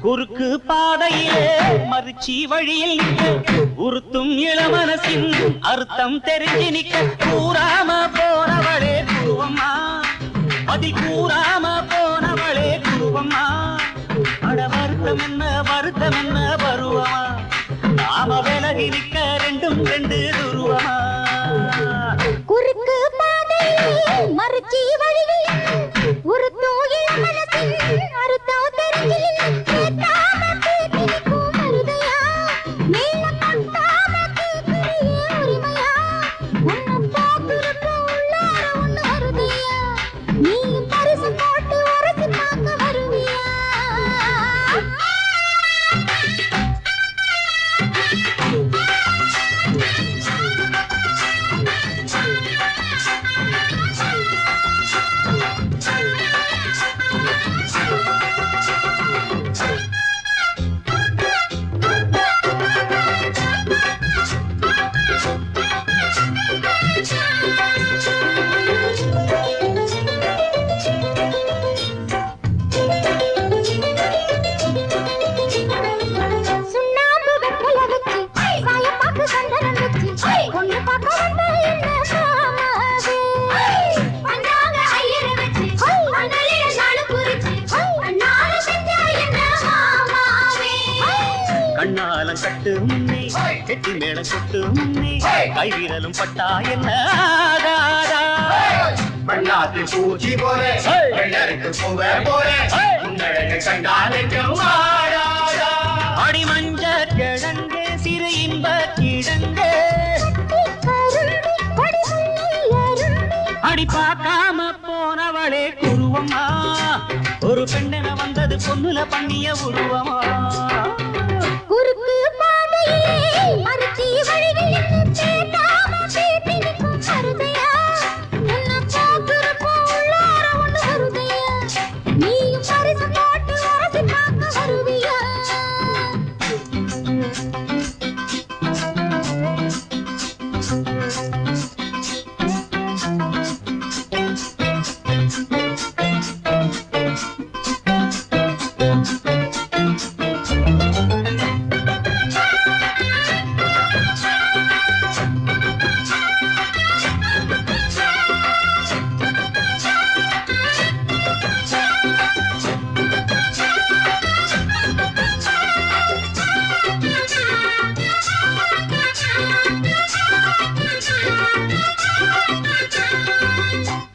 குறுக்கு பாதையிலே மறுச்சி வழியில் நிற்க உறுத்தும் இளமனசின் அர்த்தம் தெரிஞ்சு நிற்க கூறாம போனவளே குருவம்மா அதில் கூறாம போனவளே குருவம்மா அட வருத்தம் என்ன பருவமா நாம விலகி நிற்க ரெண்டும் ரெண்டு துருவமா குறுக்கு பாதையிலே மறுச்சி வழியில் உறுத்தும் இளமனசின் அர்த்தம் தெரிஞ்சு கண்ணாலம் கட்டு முன்னே கெட்டி மேளம் கொட்டு முன்னே கை வீரலும் பட்டா என்ன பண்ணாத்து பூச்சி போலே வெள்ளருக்கு பூவே போலே உன்னழகை கண்டாலும் அடி மஞ்ச கிழங்கே சிறு இன்ப கிழங்கே அடி பார்க்காம போனவளே குருவம்மா ஒரு பெண்ணென வந்தது பொண்ணுல பண்ணிய உருவமா குறுக்கு பாதையிலே மறுச்சி வழியில் தேடாம பேசி நிற்கும் கருதையா உன்னை பார்க்கிறப்போ உள்ளார ஒண்ணு வருதையா நீயும் பரிசு போட்டு உரசி பார்க்க வருவியா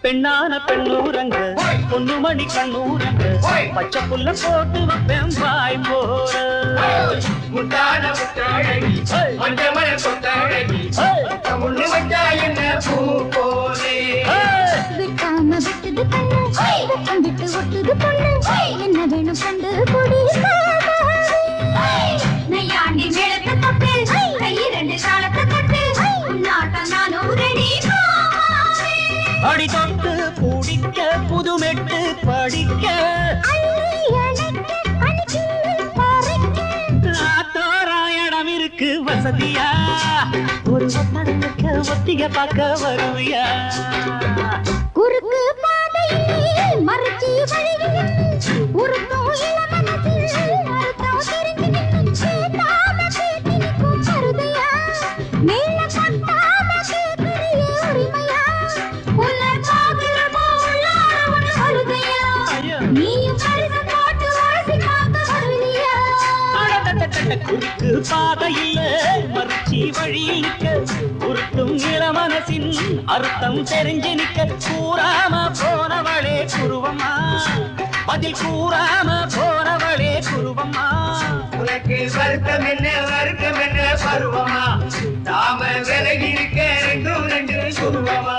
பெண்ணான பெண்ணூரங்க பொண்ணு மணி கண்ணூரங்க பச்சை புல்ல போட்டு வைப்பேன் பாய் போற முத்தான முத்தழகி மஞ்சமழ கொத்தழகி முன்னு வச்சா என்ன பூ போலே விட்டாம விட்டது கண்ணு வெக்கம் விட்டு ஒட்டுது பொண்ணு என்ன வேணும் கண்டு கொடி நையாண்டி மேளத்தை தொட்டு கை ரெண்டு காலத்தை தொட்டு உன்னாட்டம் நானும் ரெடி அடி தொட்டு பிடிக்க புதுமெட்டு படிக்க தோராயணம் இருக்கு வசதியா ஒரு ஒத்தடங்க ஒத்திக பார்க்க வருவியா குறுக்கு பாதையிலே மறுச்சி வழியில் உறுத்தும் இளமனசில் அர்த்தம் தெரிஞ்சு கேட்டாம பேசி நிற்கும் கருதையா மேல கொட்டாம கேட்கிறிய உரிமையா உன்னை பார்க்கிறப்போ உள்ளார ஒண்ணு வருதையா நீயும் பரிசு போட்டு உரசி பார்க்க வருவியா குறுக்கு பாதையில மறுச்சி வழியில் நிற்க உருட்டும் இளமனசின் அர்த்தம் தெரிஞ்சு நிற்க கூறாம போனவளே குருவம்மா பதில் கூறாம போனவளே குருவம்மா உனக்கு வருத்தம் என்ன பருவமா நாம விலகி இருக்க ரெண்டும் ரெண்டு குருவமா